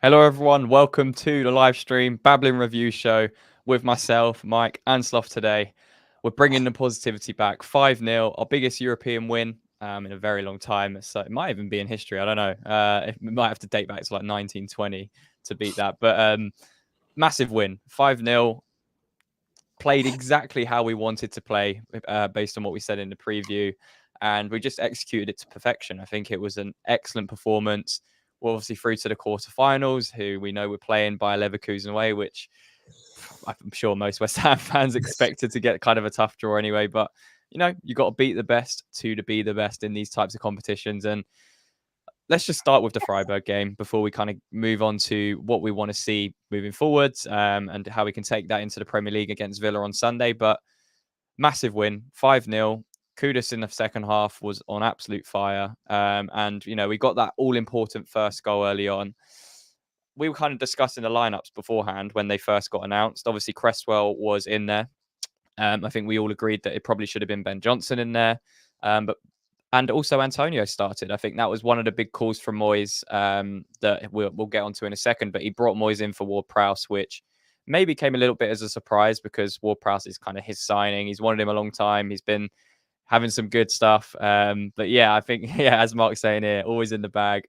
Hello, everyone. Welcome to the live stream Babbling review show with myself, Mike, and Sloth today. We're bringing the positivity back. 5-0, our biggest European win in a very long time. So it might even be in history. I don't know. We might have to date back to like 1920 to beat that. But massive win. 5-0. Played exactly how we wanted to play based on what we said in the preview. And we just executed it to perfection. I think it was an excellent performance. We're obviously through to the quarterfinals, who we know we're playing by Leverkusen away, which I'm sure most West Ham fans expected to get kind of a tough draw anyway. But, you got to beat the best to be the best in these types of competitions. And let's just start with the Freiburg game before we kind of move on to what we want to see moving forwards and how we can take that into the Premier League against Villa on Sunday. But massive win, 5-0. Kudus in the second half was on absolute fire. And, we got that all-important first goal early on. We were kind of discussing the lineups beforehand when they first got announced. Obviously, Cresswell was in there. I think we all agreed that it probably should have been Ben Johnson in there. And also Antonio started. I think that was one of the big calls from Moyes that we'll get onto in a second. But he brought Moyes in for Ward-Prowse, which maybe came a little bit as a surprise because Ward-Prowse is kind of his signing. He's wanted him a long time. He's been having some good stuff. But yeah, I think, as Mark's saying here, always in the bag.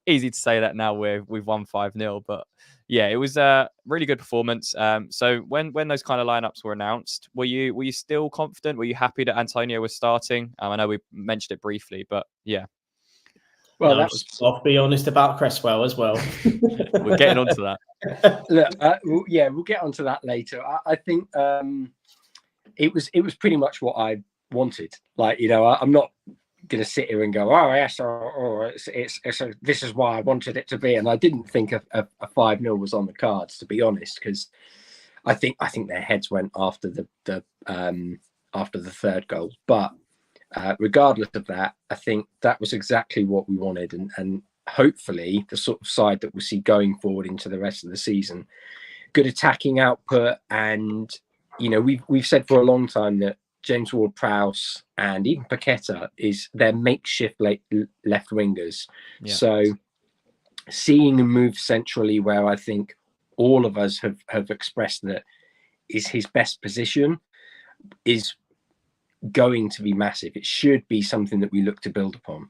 Easy to say that now we've won 5-0. But yeah, it was a really good performance. So when those kind of lineups were announced, were you still confident? Were you happy that Antonio was starting? I know we mentioned it briefly, but yeah. Well, I'll be honest about Cresswell as well. We're getting onto that. Look, we'll get onto that later. I think it was pretty much what I wanted. Like, I'm not going to sit here and go, oh yes, or this is why I wanted it to be. And I didn't think a 5-0 was on the cards, to be honest, because I think their heads went after the third goal. But regardless of that, I think that was exactly what we wanted, and hopefully the sort of side that we'll see going forward into the rest of the season. Good attacking output, and we've said for a long time that James Ward-Prowse and even Paqueta is their makeshift left wingers. Yeah. So seeing him move centrally, where I think all of us have expressed that is his best position, is going to be massive. It should be something that we look to build upon.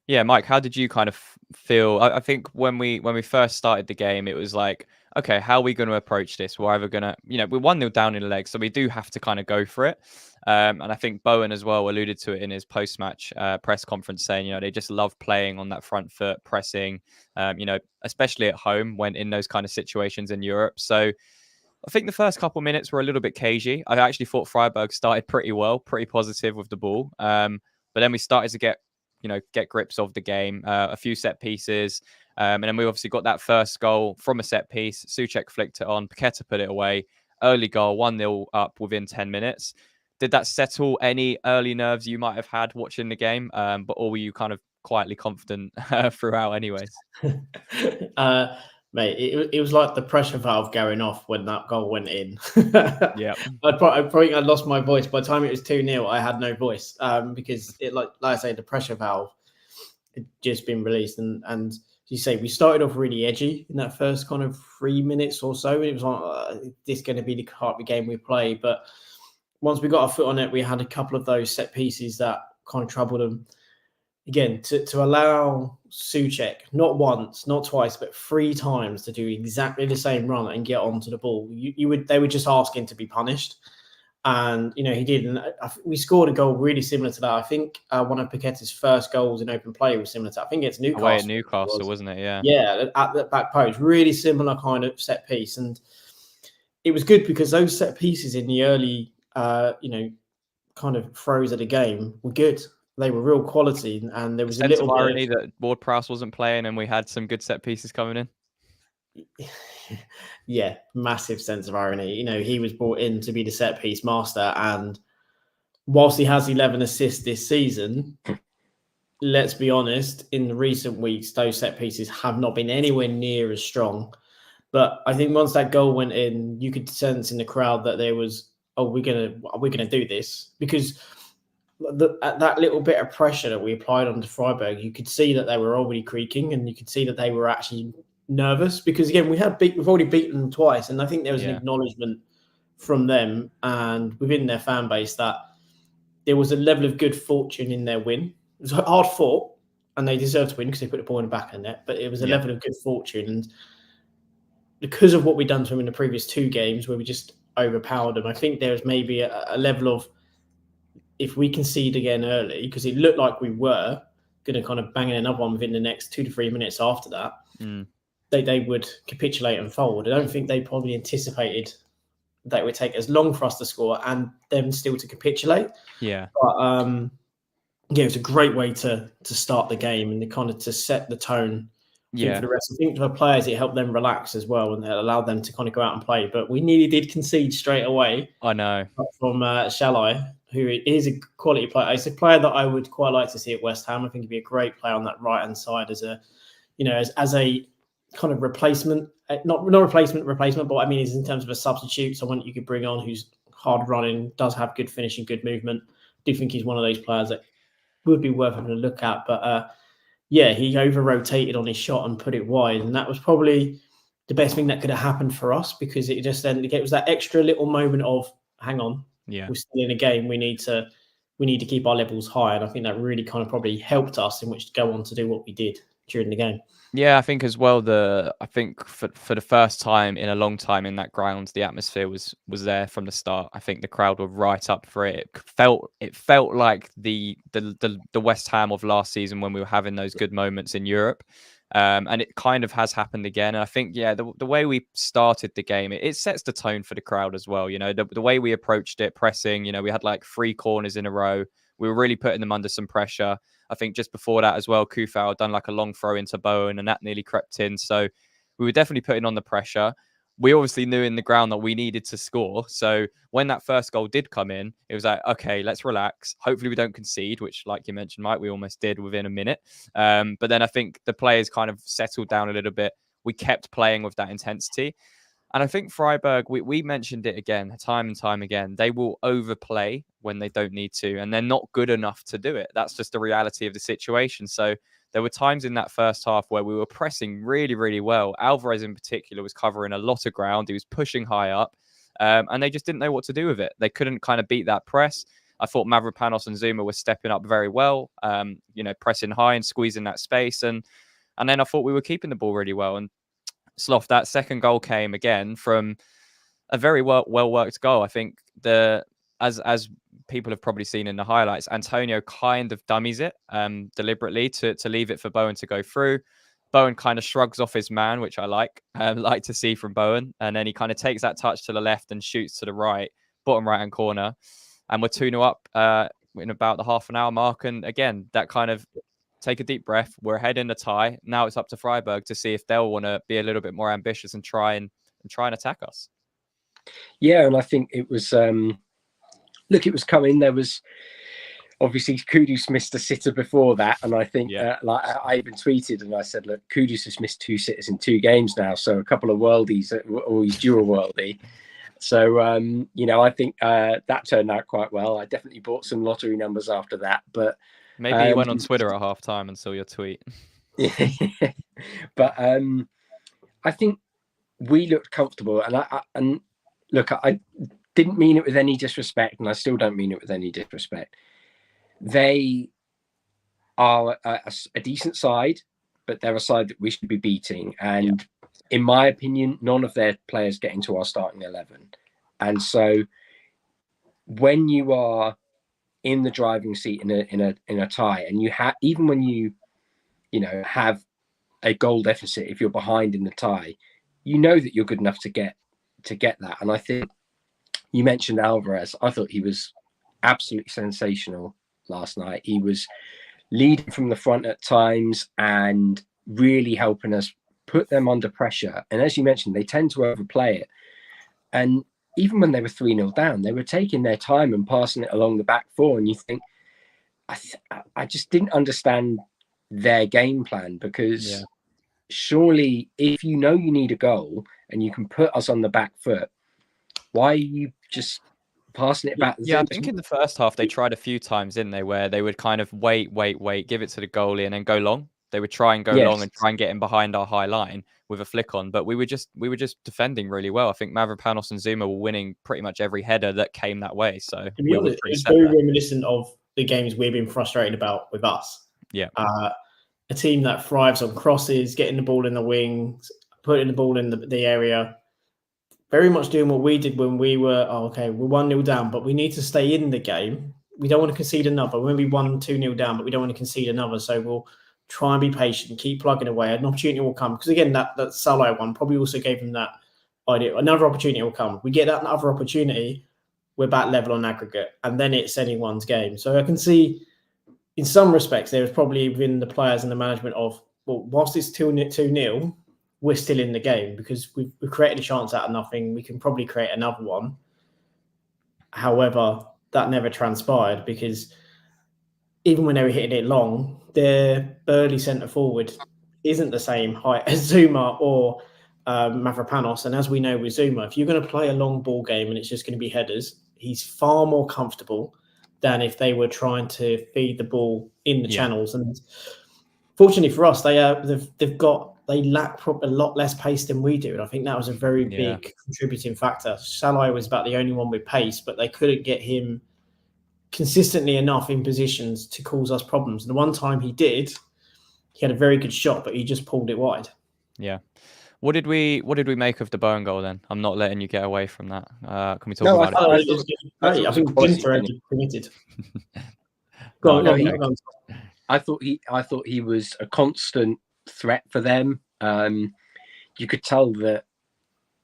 Yeah, Mike, how did you kind of feel? I think when we first started the game, it was like, okay, how are we going to approach this? We're either going to, we're 1-0 down in the leg, so we do have to kind of go for it. And I think Bowen as well alluded to it in his post-match press conference, saying, they just love playing on that front foot, pressing, especially at home when in those kind of situations in Europe. So I think the first couple of minutes were a little bit cagey. I actually thought Freiburg started pretty well, pretty positive with the ball. But then we started to get grips of the game, a few set pieces. And then we obviously got that first goal from a set piece. Souček flicked it on. Paqueta put it away. Early goal, 1-0 up within 10 minutes. Did that settle any early nerves you might have had watching the game? Or were you kind of quietly confident throughout anyways? Mate, it was like the pressure valve going off when that goal went in. Yeah, I probably lost my voice. By the time it was 2-0, I had no voice because it, like I say, the pressure valve had just been released. And you say, we started off really edgy in that first kind of 3 minutes or so. It was like, this is going to be the part of the game we play. But once we got our foot on it, we had a couple of those set pieces that kind of troubled them. Again, to allow Souček not once, not twice, but 3 times to do exactly the same run and get onto the ball, they were just asking to be punished, and he did. And we scored a goal really similar to that. I think one of Paqueta's first goals in open play was similar to that. I think it's Newcastle. Away at Newcastle, wasn't it? Yeah. Yeah, at the back post, really similar kind of set piece, and it was good because those set pieces in the early, kind of throws of the game were good. They were real quality, and there was a little irony that Ward-Prowse wasn't playing, and we had some good set pieces coming in. Yeah, massive sense of irony. He was brought in to be the set piece master, and whilst he has 11 assists this season, let's be honest, in the recent weeks, those set pieces have not been anywhere near as strong. But I think once that goal went in, you could sense in the crowd that there was, we're gonna do this, because at that little bit of pressure that we applied onto Freiburg, you could see that they were already creaking, and you could see that they were actually nervous because again we've already beaten them twice, and I think there was an acknowledgement from them and within their fan base that there was a level of good fortune in their win. It was hard fought, and they deserved to win because they put the ball in the back of the net. But it was a level of good fortune, and because of what we'd done to them in the previous 2 games, where we just overpowered them, I think there was maybe a level of, if we concede again early, because it looked like we were going to kind of bang in another one within the next 2 to 3 minutes after that, they would capitulate and fold. I don't think they probably anticipated that it would take as long for us to score and them still to capitulate. Yeah. But it was a great way to start the game and kind of to set the tone for the rest. I think for the players, it helped them relax as well, and it allowed them to kind of go out and play. But we nearly did concede straight away. I know. From Shalai, who is a quality player. It's a player that I would quite like to see at West Ham. I think he'd be a great player on that right-hand side as a kind of replacement. Not replacement, but what I mean is in terms of a substitute, someone you could bring on who's hard running, does have good finishing, good movement. I do think he's one of those players that would be worth having a look at. But he over-rotated on his shot and put it wide. And that was probably the best thing that could have happened for us, because it just then it was that extra little moment of, hang on, we're still in a game. We need to keep our levels high. And I think that really kind of probably helped us in which to go on to do what we did during the game. Yeah, I think as well, I think for the first time in a long time in that ground, the atmosphere was there from the start. I think the crowd were right up for it. It felt like the West Ham of last season when we were having those good moments in Europe. And it kind of has happened again. And I think, the way we started the game, it sets the tone for the crowd as well. The way we approached it, pressing, we had like 3 corners in a row. We were really putting them under some pressure. I think just before that as well, Kufau had done like a long throw into Bowen, and that nearly crept in. So we were definitely putting on the pressure. We obviously knew in the ground that we needed to score. So when that first goal did come in, it was like, okay, let's relax. Hopefully we don't concede, which, like you mentioned, Mike, we almost did within a minute. But then I think the players kind of settled down a little bit. We kept playing with that intensity. And I think Freiburg, we mentioned it again, time and time again, they will overplay when they don't need to, and they're not good enough to do it. That's just the reality of the situation. So there were times in that first half where we were pressing really, really well. Alvarez in particular was covering a lot of ground. He was pushing high up, and they just didn't know what to do with it. They couldn't kind of beat that press. I thought Mavropanos and Zuma were stepping up very well, pressing high and squeezing that space. And then I thought we were keeping the ball really well. And Sloth, that second goal came again from a very well-worked goal. I think as people have probably seen in the highlights, Antonio kind of dummies it deliberately to leave it for Bowen to go through. Bowen kind of shrugs off his man, which I like to see from Bowen. And then he kind of takes that touch to the left and shoots to the right, bottom right-hand corner. And we're 2-0 up in about the half an hour mark. And again, that kind of take a deep breath. We're ahead in the tie. Now it's up to Freiburg to see if they'll want to be a little bit more ambitious and try and attack us. Yeah, and I think it was it was coming. There was obviously Kudus missed a sitter before that, and I think I even tweeted and I said, look, Kudus has missed 2 sitters in 2 games now, so a couple of worldies, or he's due a worldie. So I think that turned out quite well. I definitely bought some lottery numbers after that, but maybe you went on Twitter at halftime and saw your tweet. But I think we looked comfortable, and I didn't mean it with any disrespect, and I still don't mean it with any disrespect. They are a decent side, but they're a side that we should be beating. And in my opinion, none of their players get into our starting 11. And so when you are in the driving seat in a tie, and you have, even when you have a goal deficit, if you're behind in the tie, you know that you're good enough to get that. And I think you mentioned Alvarez. I thought he was absolutely sensational last night. He was leading from the front at times and really helping us put them under pressure. And as you mentioned, they tend to overplay it. And even when they were 3-0 down, they were taking their time and passing it along the back 4. And you think, I just didn't understand their game plan, because surely if you know you need a goal and you can put us on the back foot, why are you just passing it back. Yeah, I think in the first half they tried a few times, didn't they, where they would kind of wait, give it to the goalie and then go long. They would try and go long and try and get in behind our high line with a flick on, but we were just defending really well. I think Mavropanos and Zuma were winning pretty much every header that came that way. So to be honest, it's very reminiscent of the games we've been frustrated about with us. Yeah. A team that thrives on crosses, getting the ball in the wings, putting the ball in the area. Very much doing what we did when we were, we're 1-0 down, but we need to stay in the game. We don't want to concede another. When we won 2-0 down, but we don't want to concede another. So we'll try and be patient, keep plugging away. An opportunity will come. Because again, that Salah one probably also gave them that idea. Another opportunity will come. We get that other opportunity, we're back level on aggregate. And then it's anyone's game. So I can see, in some respects, there was probably within the players and the management of, well, whilst it's 2-0, we're still in the game because we've created a chance out of nothing. We can probably create another one. However, that never transpired because even when they were hitting it long, their early centre forward isn't the same height as Zuma or Mavropanos. And as we know with Zuma, if you're going to play a long ball game and it's just going to be headers, he's far more comfortable than if they were trying to feed the ball in the channels. And fortunately for us, they lack a lot less pace than we do. And I think that was a very big contributing factor. Salah was about the only one with pace, but they couldn't get him consistently enough in positions to cause us problems. And the one time he did, he had a very good shot, but he just pulled it wide. Yeah. What did we make of the Bowen goal then? I'm not letting you get away from that. Can we talk about it? I think Ginter had committed. I thought he was a constant threat for them. You could tell that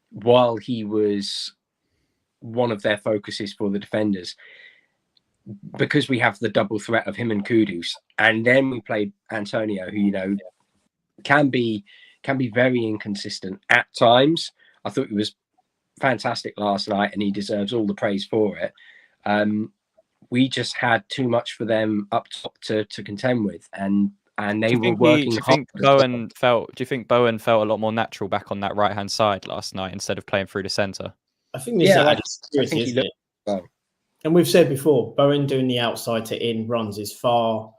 while he was one of their focuses for the defenders, because we have the double threat of him and Kudus, and then we played Antonio, who can be very inconsistent at times. I thought he was fantastic last night, and he deserves all the praise for it. We just had too much for them up top to contend with, and they were working hard. Do you think Bowen felt a lot more natural back on that right hand side last night instead of playing through the centre? I think this I think he looked well. And we've said before, Bowen doing the outside to in runs is far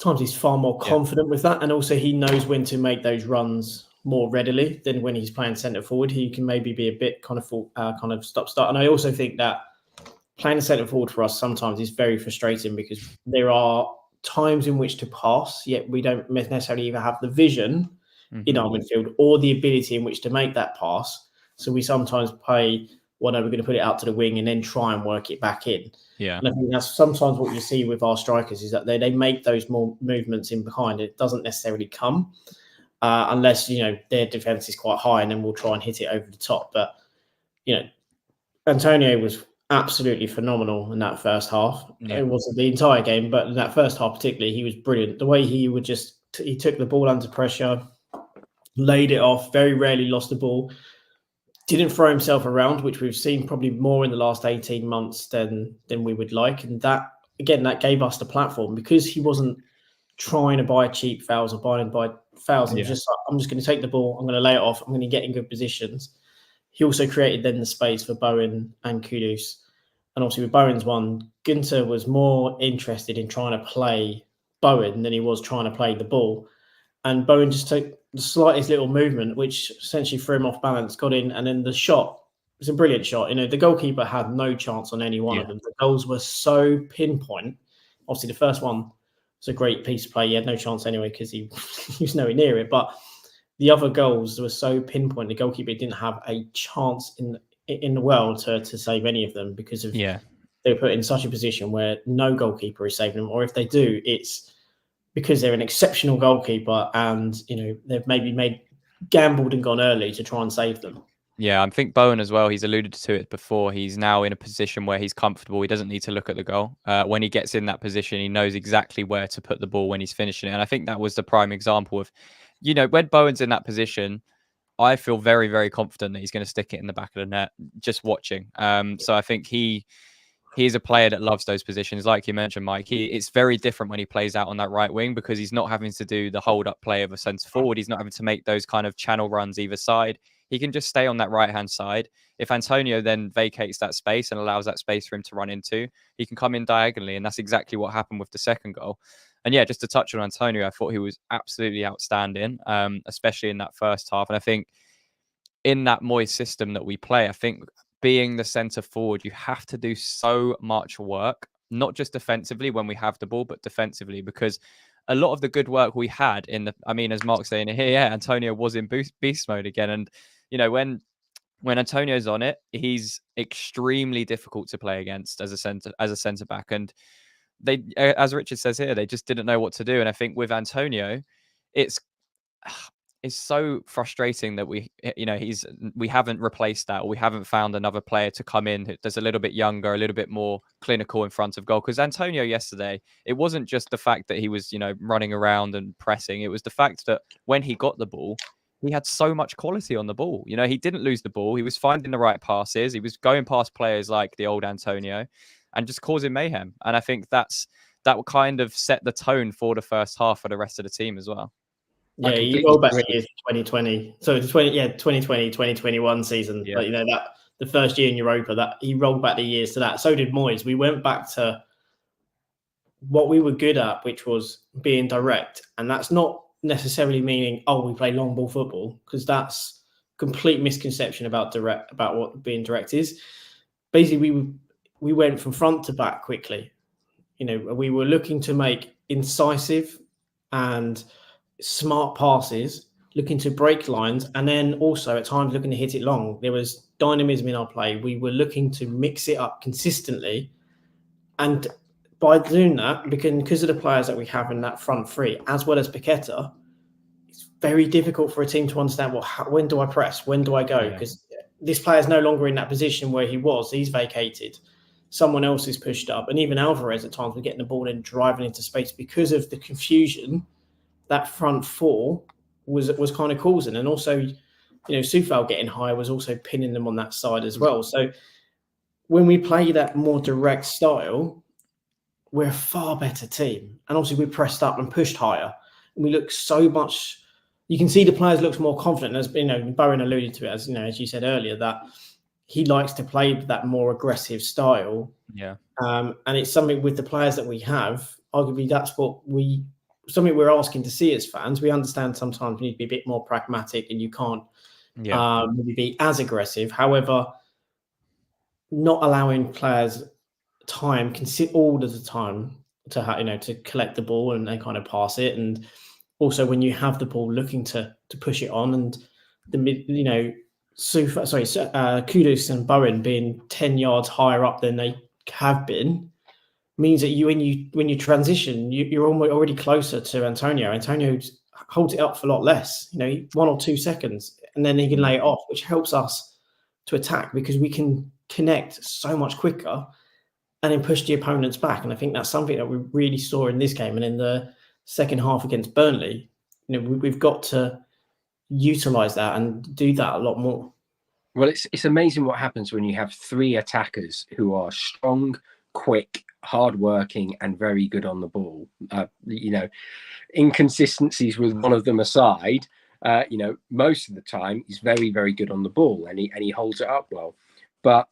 more confident with that, and also he knows when to make those runs more readily than when he's playing centre forward. He can maybe be a bit kind of stop start. And I also think that playing centre forward for us sometimes is very frustrating because there are times in which to pass, yet we don't necessarily even have the vision in our midfield or the ability in which to make that pass. So we sometimes play, we're going to put it out to the wing and then try and work it back in. Yeah. And I think that's sometimes what you see with our strikers is that they make those more movements in behind. It doesn't necessarily come unless, their defence is quite high and then we'll try and hit it over the top. But, Antonio was absolutely phenomenal in that first half. Yeah. It wasn't the entire game, but in that first half particularly, he was brilliant. The way he would he took the ball under pressure, laid it off, very rarely lost the ball, didn't throw himself around, which we've seen probably more in the last 18 months than we would like. And that gave us the platform because he wasn't trying to buy cheap fouls or buying fouls. It was just like, I'm just going to take the ball, I'm going to lay it off, I'm going to get in good positions. He also created then the space for Bowen and Kudus. And obviously with Bowen's one, Ginter was more interested in trying to play Bowen than he was trying to play the ball. And Bowen just took the slightest little movement, which essentially threw him off balance, got in, and then the shot was a brilliant shot. The goalkeeper had no chance on any one of them. The goals were so pinpoint. Obviously, the first one was a great piece of play. He had no chance anyway because he was nowhere near it. But the other goals were so pinpoint. The goalkeeper didn't have a chance in the world to save any of them because of they were put in such a position where no goalkeeper is saving them, or if they do, it's because they're an exceptional goalkeeper and they've maybe gambled and gone early to try and save them. Yeah, I think Bowen as well, he's alluded to it before. He's now in a position where he's comfortable. He doesn't need to look at the goal. When he gets in that position, he knows exactly where to put the ball when he's finishing it. And I think that was the prime example of, when Bowen's in that position, I feel very, very confident that he's going to stick it in the back of the net, just watching. So I think he is a player that loves those positions. Like you mentioned, Mike, it's very different when he plays out on that right wing because he's not having to do the hold-up play of a centre forward. He's not having to make those kind of channel runs either side. he can just stay on that right-hand side. If Antonio then vacates that space and allows that space for him to run into, he can come in diagonally, and that's exactly what happened with the second goal. And yeah, just to touch on Antonio, I thought he was absolutely outstanding, especially in that first half. And I think in that Moyes system that we play, I think being the centre forward, you have to do so much work, not just defensively when we have the ball, but defensively, because a lot of the good work we had in the, I mean, as Mark's saying here, yeah, Antonio was in beast mode again. And, you know, when Antonio's on it, he's extremely difficult to play against as a centre back. And they, as Richard says here, they just didn't know what to do. And I think with Antonio, it's so frustrating that we haven't replaced that, or we haven't found another player to come in that's a little bit younger, a little bit more clinical in front of goal. Because Antonio yesterday, it wasn't just the fact that he was, running around and pressing. It was the fact that when he got the ball, he had so much quality on the ball. He didn't lose the ball. He was finding the right passes. He was going past players like the old Antonio and just causing mayhem. And I think that will kind of set the tone for the first half for the rest of the team as well. Yeah, you roll back the years 2020. So the 2020, 2021 season. Yeah. But that the first year in Europa, that he rolled back the years to that. So did Moyes. We went back to what we were good at, which was being direct. And that's not necessarily meaning, we play long ball football, because that's complete misconception about what being direct is. Basically, we went from front to back quickly. We were looking to make incisive and smart passes, looking to break lines, and then also at times looking to hit it long. There was dynamism in our play. We were looking to mix it up consistently. And by doing that, because of the players that we have in that front three, as well as Paqueta, it's very difficult for a team to understand, when do I press? When do I go? Because this player is no longer in that position where he was. He's vacated. Someone else is pushed up. And even Alvarez at times, we're getting the ball and driving into space because of the confusion that front four was kind of causing. And also, Soufal getting high was also pinning them on that side as well. So when we play that more direct style, we're a far better team. And obviously we pressed up and pushed higher. And we look so much, you can see the players looks more confident. As Bowen alluded to it, as you said earlier, that he likes to play that more aggressive style. Yeah. And it's something with the players that we have, arguably that's something we're asking to see as fans. We understand sometimes we need to be a bit more pragmatic and you can't maybe be as aggressive. However, not allowing players time, all of the time to collect the ball and then kind of pass it. And also when you have the ball, looking to push it on, and Kudus and Bowen being 10 yards higher up than they have been, means that when you transition, you're already closer to Antonio. Antonio holds it up for a lot less, 1 or 2 seconds, and then he can lay it off, which helps us to attack because we can connect so much quicker and then push the opponents back. And I think that's something that we really saw in this game and in the second half against Burnley. We've got to utilize that and do that a lot more. Well, it's amazing what happens when you have 3 attackers who are strong, quick, hardworking, and very good on the ball. Inconsistencies with one of them aside, most of the time he's very, very good on the ball and he holds it up well. But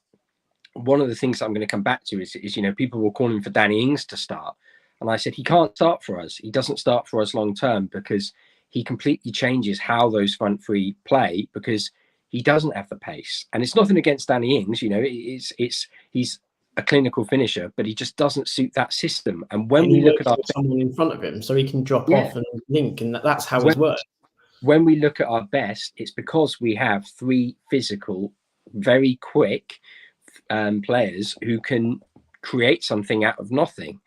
one of the things I'm going to come back to is people were calling for Danny Ings to start, and I said he can't start for us. He doesn't start for us long term because he completely changes how those front three play, because he doesn't have the pace. And it's nothing against Danny Ings, he's a clinical finisher, but he just doesn't suit that system. And when we look at someone in front of him, so he can drop off and link, and that's how it works. When we look at our best, it's because we have 3 physical, very quick players who can create something out of nothing.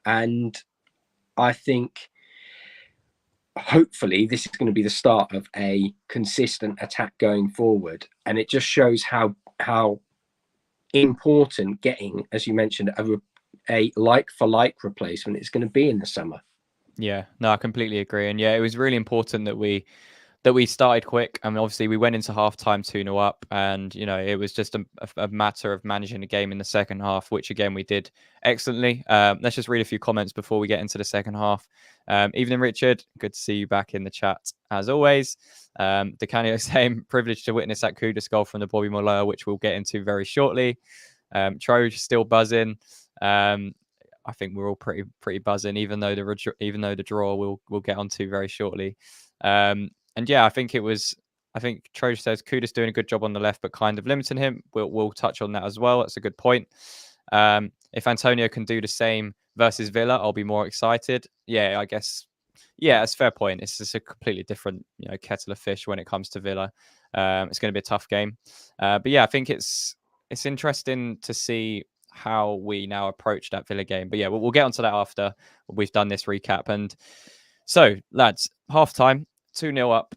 And I think hopefully this is going to be the start of a consistent attack going forward. And it just shows how important getting, as you mentioned, a like-for-like replacement is going to be in the summer. Yeah, no, I completely agree. And yeah, it was really important that that we started quick. I mean, obviously we went into half-time 2-0 up, and it was just a matter of managing the game in the second half, which again we did excellently. Let's just read a few comments before we get into the second half. Evening, Richard. Good to see you back in the chat as always. DeCanio saying privileged to witness that Kudus goal from the Bobby Moller, which we'll get into very shortly. Troj still buzzing. I think we're all pretty buzzing, even though the draw we'll get onto very shortly. And yeah, I think Troj says Kudus doing a good job on the left, but kind of limiting him. We'll touch on that as well. That's a good point. If Antonio can do the same versus Villa, I'll be more excited. Yeah, I guess. Yeah, it's a fair point. It's just a completely different, kettle of fish when it comes to Villa. It's going to be a tough game. But yeah, I think it's interesting to see how we now approach that Villa game. But yeah, we'll get onto that after we've done this recap. And so, lads, half-time, 2-0 up,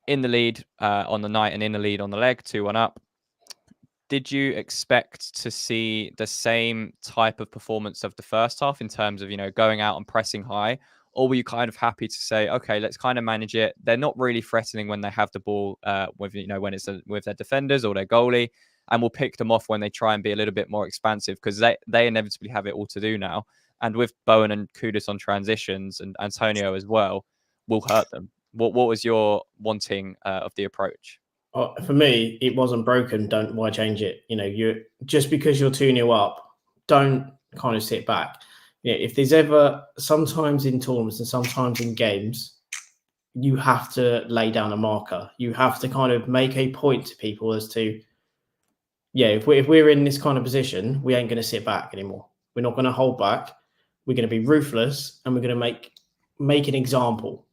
in the lead on the night and in the lead on the leg, 2-1 up. Did you expect to see the same type of performance of the first half in terms of, going out and pressing high? Or were you kind of happy to say, okay, let's kind of manage it? They're not really threatening when they have the ball, when it's with their defenders or their goalie, and we'll pick them off when they try and be a little bit more expansive, because they inevitably have it all to do now. And with Bowen and Kudus on transitions and Antonio as well, will hurt them. What was your wanting of the approach? For me, it wasn't broken. Why change it? You just because you're 2-0 up, don't kind of sit back. If there's ever, sometimes in tournaments and sometimes in games, you have to lay down a marker. You have to kind of make a point to people as to, if we're in this kind of position, we ain't going to sit back anymore. We're not going to hold back. We're going to be ruthless, and we're going to make an example.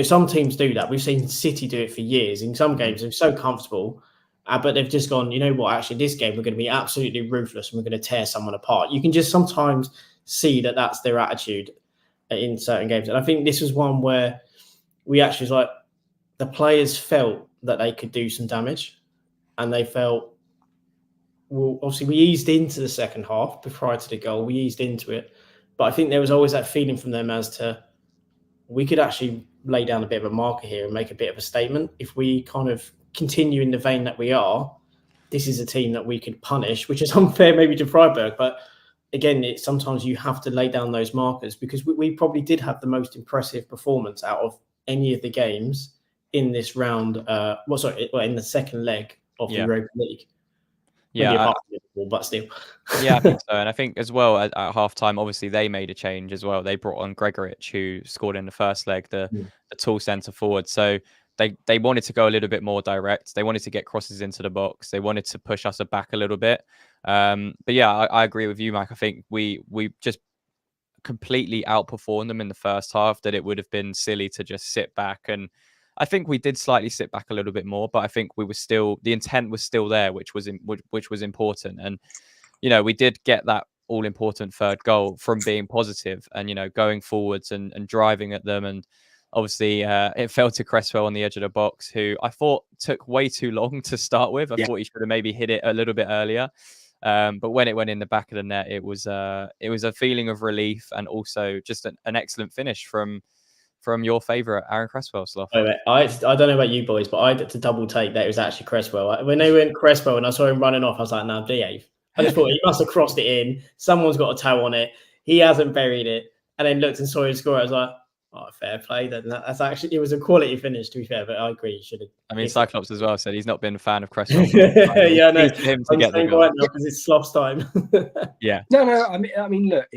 Some teams do that. We've seen City do it for years. In some games, they're so comfortable, but they've just gone, you know what, actually, this game, we're going to be absolutely ruthless and we're going to tear someone apart. You can just sometimes see that that's their attitude in certain games. And I think this was one where we actually was like, the players felt that they could do some damage, and they felt, well, obviously we eased into the second half prior to the goal. We eased into it. But I think there was always that feeling from them as to, we could actually lay down a bit of a marker here and make a bit of a statement. If we kind of continue in the vein that we are, this is a team that we could punish, which is unfair maybe to Freiburg. But again, sometimes you have to lay down those markers, because we probably did have the most impressive performance out of any of the games in this round. In the second leg of the Europa League. Yeah, but still. Yeah, I think so. And I think as well at halftime, obviously they made a change as well. They brought on Gregorich, who scored in the first leg, the tall centre forward. So they wanted to go a little bit more direct. They wanted to get crosses into the box. They wanted to push us back a little bit. But yeah, I agree with you, Mike. I think we just completely outperformed them in the first half, that it would have been silly to just sit back. And I think we did slightly sit back a little bit more, but I think the intent was still there, which was important. And we did get that all important third goal from being positive and going forwards and driving at them. And obviously it fell to Cresswell on the edge of the box, who I thought took way too long to start with. I thought he should have maybe hit it a little bit earlier. But when it went in the back of the net, it was a feeling of relief, and also just an excellent finish from your favourite, Aaron Cresswell. Sloth. I don't know about you boys, but I had to double take that it was actually Cresswell. When they went Cresswell and I saw him running off, I was like, no, behave. I just thought he must have crossed it in. Someone's got a toe on it. He hasn't buried it. And then looked and saw him score. I was like, oh, fair play. Then that's actually, it was a quality finish, to be fair, but I agree. You should have. I mean, Cyclops as well said he's not been a fan of Cresswell. Yeah, no. Him to get the goal because it's Sloth's time. Yeah. No. I mean, look,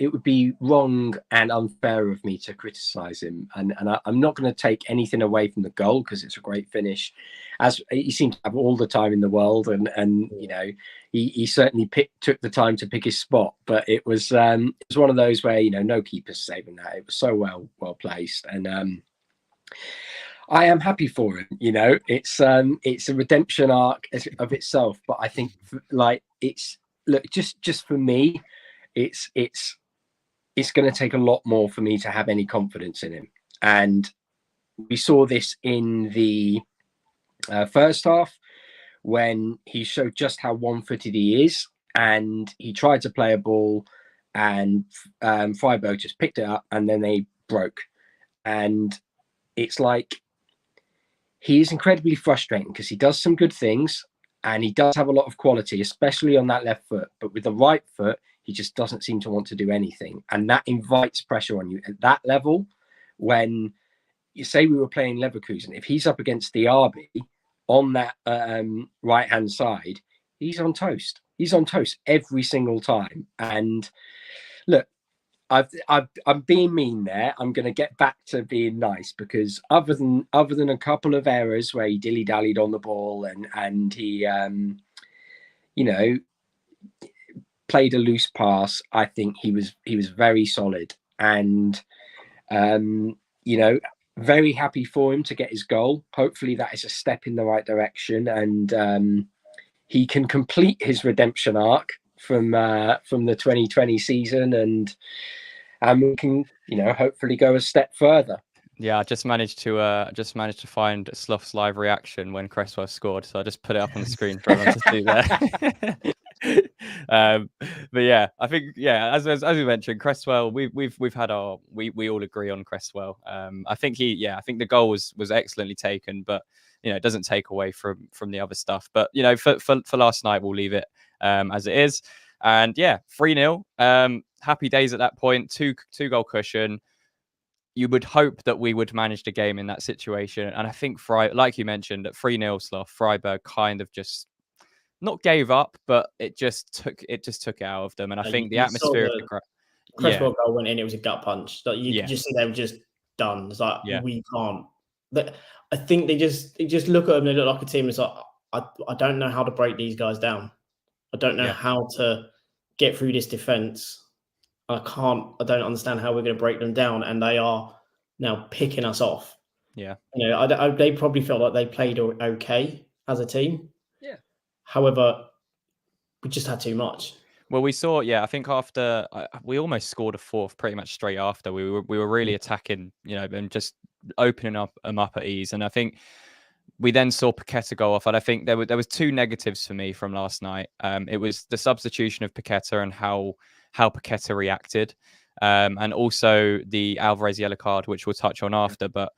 it would be wrong and unfair of me to criticise him, and I'm not going to take anything away from the goal, because it's a great finish, as he seemed to have all the time in the world, and he certainly took the time to pick his spot. But it was one of those where no keeper's saving that. It was so well placed, and I am happy for him. It's a redemption arc of itself, but I think just for me, it's going to take a lot more for me to have any confidence in him. And we saw this in the first half, when he showed just how one-footed he is, and he tried to play a ball, and Freiburg just picked it up, and then they broke. And it's like he is incredibly frustrating because he does some good things and he does have a lot of quality, especially on that left foot. But with the right foot, he just doesn't seem to want to do anything. And that invites pressure on you at that level. When you say we were playing Leverkusen, if he's up against the RB on that right-hand side, he's on toast. He's on toast every single time. And look, I'm being mean there. I'm going to get back to being nice because other than a couple of errors where he dilly-dallied on the ball and he, played a loose pass, I think he was very solid and, very happy for him to get his goal. Hopefully that is a step in the right direction and he can complete his redemption arc from the 2020 season and we can, hopefully go a step further. Yeah, I just managed to find Sloth's live reaction when Cresswell scored, so I just put it up on the screen for everyone to see there. But yeah, I think as we mentioned, Cresswell, we've had we all agree on Cresswell. I think the goal was excellently taken, but it doesn't take away from the other stuff. But for last night, we'll leave it as it is. And 3-0. Happy days at that point. Two goal cushion. You would hope that we would manage the game in that situation. And I think like you mentioned, at 3-0 Sloth, Freiburg kind of just not gave up, but it just took it out of them. And I think the atmosphere of the crowd. Cresswell goal went in, it was a gut punch. Like you could just see they were just done. It's like we can't. I think they just look at them, they look like a team. It's like I don't know how to break these guys down. I don't know how to get through this defense. I don't understand how we're going to break them down. And they are now picking us off. Yeah. They probably felt like they played okay as a team. Yeah. However, we just had too much. Well, we saw, I think after we almost scored a fourth pretty much straight after. We were really attacking, and just opening them up at ease. And I think we then saw Paqueta go off, and I think there was two negatives for me from last night. It was the substitution of Paqueta and how Paqueta reacted, and also the Alvarez yellow card, which we'll touch on after. But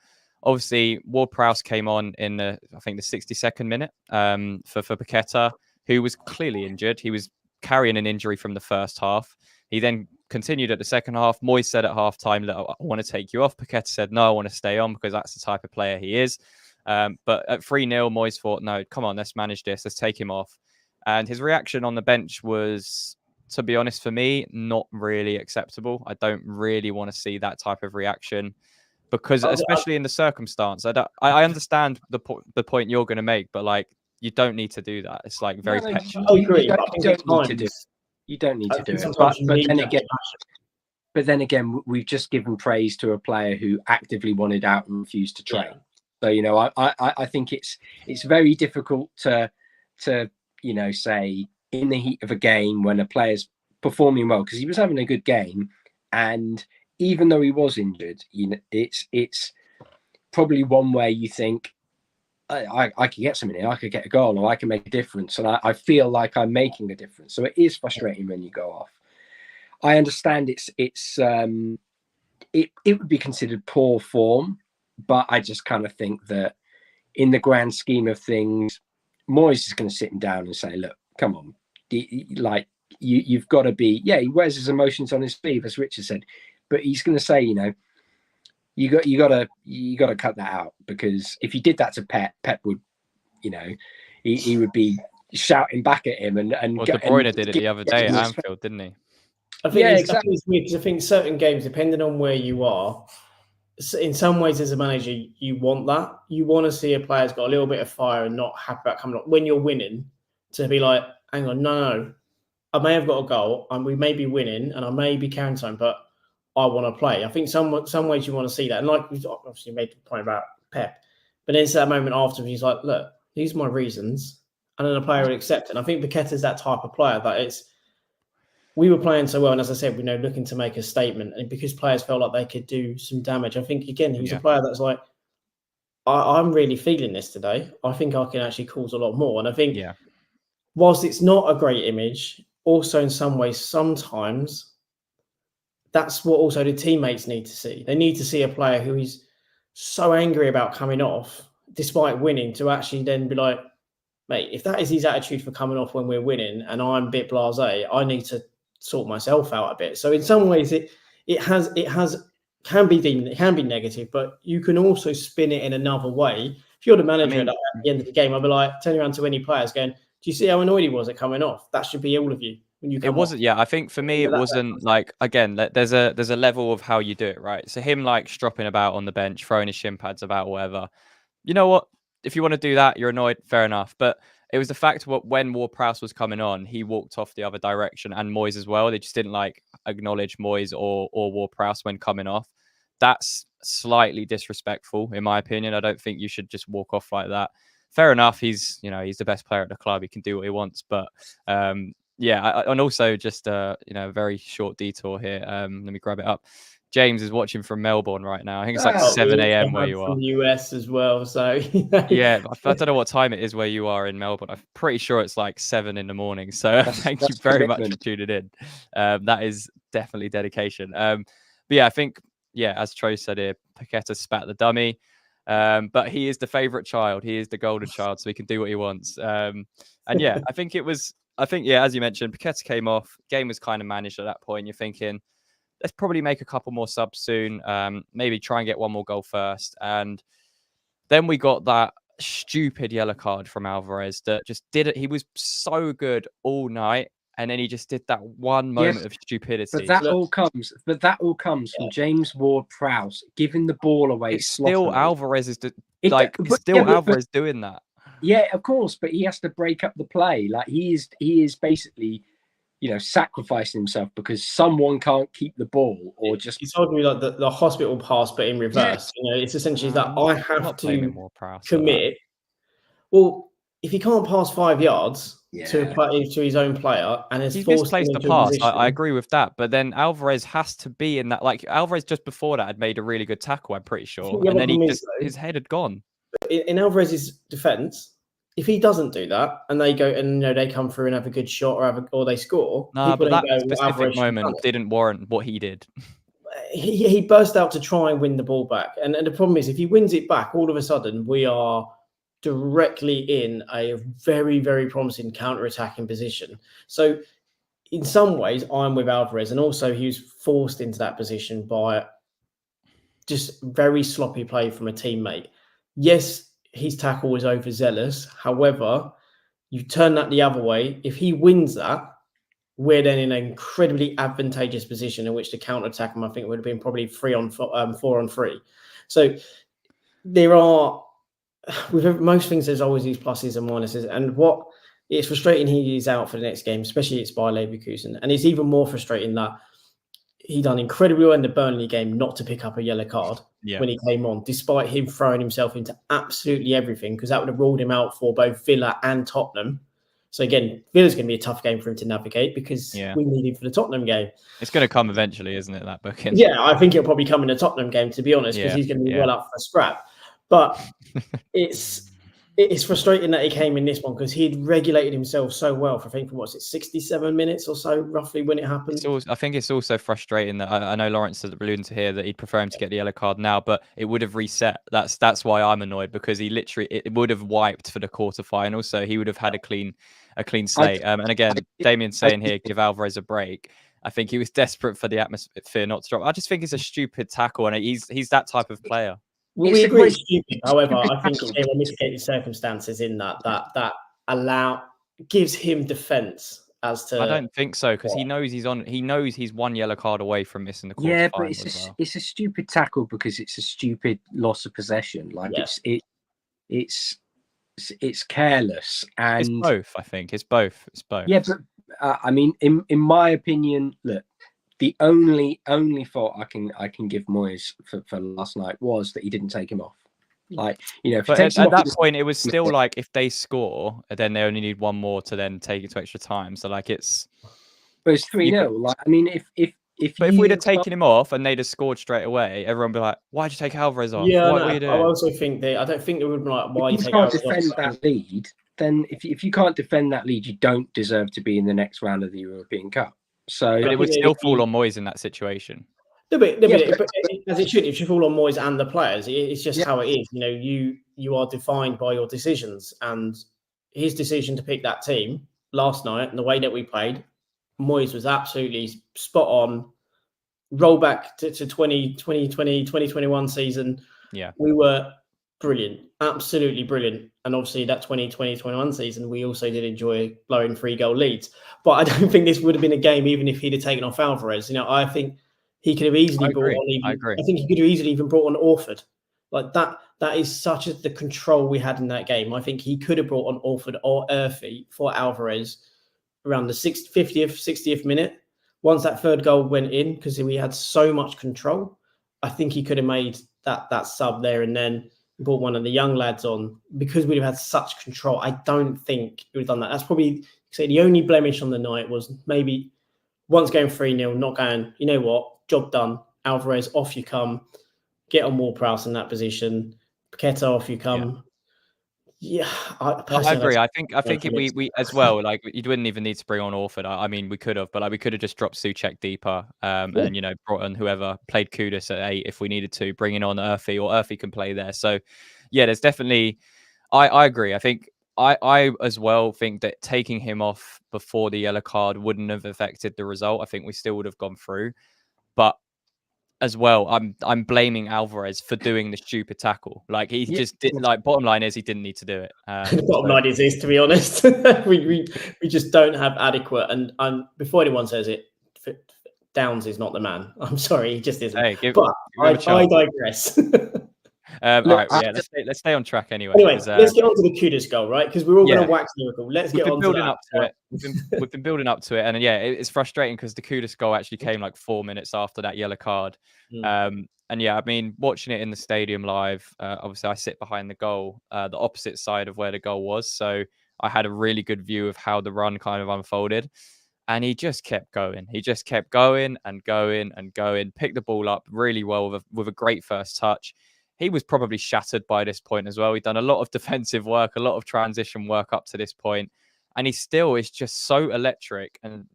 obviously, Ward-Prowse came on in the 62nd minute for Paqueta, who was clearly injured. He was carrying an injury from the first half. He then continued at the second half. Moyes said at halftime that I want to take you off. Paqueta said, no, I want to stay on because that's the type of player he is. But at 3-0, Moyes thought, no, come on, let's manage this. Let's take him off. And his reaction on the bench was, to be honest, for me, not really acceptable. I don't really want to see that type of reaction because, especially in the circumstance, I understand the point you're going to make, but you don't need to do that. It's very petulant. I agree. You don't need to do it. But then again, we've just given praise to a player who actively wanted out and refused to train. So I think it's very difficult to say in the heat of a game when a player's performing well, because he was having a good game, and even though he was injured, it's probably one where you think I could get something here, I could get a goal, or I can make a difference, and I feel like I'm making a difference. So it is frustrating when you go off. I understand it would be considered poor form, but I just kind of think that in the grand scheme of things, Moyes is going to sit him down and say, look, come on, you've got to be, he wears his emotions on his sleeve, as Richard said, but he's going to say, you got to cut that out, because if you did that to Pep would, he would be shouting back at him and De Bruyne did it the other day at Anfield, didn't he? I think exactly. I think certain games, depending on where you are, in some ways as a manager, you want that. You want to see a player's got a little bit of fire and not happy about coming up when you're winning, to be like, hang on, no, I may have got a goal and we may be winning and I may be carrying time, but I want to play. I think some ways you want to see that. And like we obviously made the point about Pep, but then it's that moment after he's like, look, these are my reasons. And then the player will accept it. And I think Paqueta's that type of player that we were playing so well. And as I said, looking to make a statement. And because players felt like they could do some damage, I think, again, he was a player that's like, I'm really feeling this today. I think I can actually cause a lot more. And I think whilst it's not a great image, also in some ways, sometimes that's what also the teammates need to see. They need to see a player who is so angry about coming off, despite winning, to actually then be like, mate, if that is his attitude for coming off when we're winning, and I'm a bit blasé, I need to sort myself out a bit. So in some ways, it can be negative, but you can also spin it in another way. If you're the manager at the end of the game, I'd be like, turning around to any players, going, "Do you see how annoyed he was at coming off? That should be all of you when you come." It wasn't. Yeah, I think for me, it wasn't like, again, there's a level of how you do it, right? So him like stropping about on the bench, throwing his shin pads about, whatever. You know what? If you want to do that, you're annoyed. Fair enough. But it was the fact that when Ward-Prowse was coming on, he walked off the other direction, and Moyes as well. They just didn't like acknowledge Moyes or Ward-Prowse when coming off. That's slightly disrespectful, in my opinion. I don't think you should just walk off like that. Fair enough. He's the best player at the club. He can do what he wants. But yeah, and also just a very short detour here. Let me grab it up. James is watching from Melbourne right now. I think it's like 7 a.m. where you are. From the US as well, so yeah, I don't know what time it is where you are in Melbourne. I'm pretty sure it's like 7 in the morning. So thank you very much for tuning in. That is definitely dedication. But yeah, I think as Troy said here, Paqueta spat the dummy. But he is the favourite child. He is the golden child, so he can do what he wants. And yeah, I think as you mentioned, Paqueta came off. Game was kind of managed at that point. You're thinking, let's probably make a couple more subs soon. Maybe try and get one more goal first. And then we got that stupid yellow card from Alvarez that just did it. He was so good all night, and then he just did that one moment of stupidity. But that all comes from James Ward-Prowse giving the ball away. It's still Alvarez Alvarez doing that. Yeah, of course, but he has to break up the play. Like he is basically, sacrificing himself because someone can't keep the ball, or just. He's told me like the hospital pass, but in reverse. Yeah. It's essentially that I have to commit. Well, if he can't pass 5 yards to his own player, and he's misplaced the pass, I agree with that. But then Alvarez has to be in that. Like Alvarez just before that had made a really good tackle, I'm pretty sure, and then his head had gone. In Alvarez's defense, if he doesn't do that and they go and they come through and have a good shot or they score, but that specific moment didn't warrant what he did. He burst out to try and win the ball back, and the problem is if he wins it back, all of a sudden we are directly in a very, very promising counter-attacking position. So in some ways, I'm with Alvarez, and also he was forced into that position by just very sloppy play from a teammate. Yes, his tackle was overzealous. However, you turn that the other way. If he wins that, we're then in an incredibly advantageous position in which to counter-attack him. I think it would have been probably 4 on 3. So there are, with most things, there's always these pluses and minuses. And what it's frustrating, he is out for the next game, especially it's by Leverkusen. And it's even more frustrating that he done incredibly well in the Burnley game not to pick up a yellow card when he came on, despite him throwing himself into absolutely everything, because that would have ruled him out for both Villa and Tottenham. So again, Villa's going to be a tough game for him to navigate because we need him for the Tottenham game. It's going to come eventually, isn't it, that booking? Yeah, I think it'll probably come in the Tottenham game, to be honest, because he's going to be well up for a scrap. But it's frustrating that he came in this one because he'd regulated himself so well for, I think, 67 minutes or so, roughly, when it happened. I think it's also frustrating that I know Lawrence is alluding to here that he'd prefer him to get the yellow card now, but it would have reset. That's why I'm annoyed, because it would have wiped for the quarterfinal, so he would have had a clean slate. And again, Damien's saying here, give Alvarez a break. I think he was desperate for the atmosphere not to drop. I just think it's a stupid tackle, and he's that type of player. Well, we agree it's stupid. However, I think there were mitigating circumstances in that gives him defence as to. I don't think so, because he knows he's one yellow card away from missing the quarterfinal. Yeah, but it's a stupid tackle because it's a stupid loss of possession. Like it's careless, and it's both. I think it's both. Yeah, but I mean, in my opinion, look. The only fault I can give Moyes for last night was that he didn't take him off. Like, but at that point, it was still like if they score, then they only need one more to then take it to extra time. So like it's 3-0. Like, I mean, if we'd have taken him off and they'd have scored straight away, everyone would be like, "Why'd you take Alvarez off?" Yeah, I also think I don't think they would be like, "Why you take Alvarez off?" If you can't defend that lead, then if you can't defend that lead, you don't deserve to be in the next round of the European Cup. So, but it would still fall on Moyes in that situation. But as it should fall on Moyes and the players. It's just how it is. You are defined by your decisions, and his decision to pick that team last night and the way that we played, Moyes was absolutely spot on. Roll back to 2021 season. Yeah, we were brilliant, absolutely brilliant. And obviously that 2020-21 season, we also did enjoy blowing 3-goal leads. But I don't think this would have been a game even if he'd have taken off Alvarez. I think he could have easily brought on. I think he could have easily even brought on Orford. Like that is such the control we had in that game. I think he could have brought on Orford or Urfi for Alvarez around the 50th, 60th minute. Once that third goal went in, because we had so much control, I think he could have made that sub there and then brought one of the young lads on because we'd have had such control. I don't think he would have done that. That's probably the only blemish on the night was maybe once going 3-0, not going, you know what, job done. Alvarez, off you come. Get on Ward-Prowse in that position. Paqueta, off you come. Yeah, I agree. I think if we as well, like you wouldn't even need to bring on Orford. I mean, we could have, but we could have just dropped Souček deeper, and brought on whoever played Kudus at 8 if we needed to, bringing on Urfi, or Urfi can play there. So, yeah, there's definitely. I agree. I think I as well think that taking him off before the yellow card wouldn't have affected the result. I think we still would have gone through, but. As well, I'm blaming Alvarez for doing the stupid tackle. Like he just didn't. Like bottom line is he didn't need to do it. The bottom line is this, to be honest, we just don't have adequate. And before anyone says it, Downs is not the man. I'm sorry, he just isn't. Hey, I digress. All right, let's stay on track anyway. Let's get on to the Kudus goal, right? Because we're all going to wax Liverpool. Let's get on to that. We've been building up to it, and it's frustrating because the Kudus goal actually came like 4 minutes after that yellow card. And I mean, watching it in the stadium live, obviously I sit behind the goal, the opposite side of where the goal was, so I had a really good view of how the run kind of unfolded. And he just kept going. He just kept going and going and going. Picked the ball up really well with a great first touch. He was probably shattered by this point as well. He'd done a lot of defensive work, a lot of transition work up to this point, and he still is just so electric. And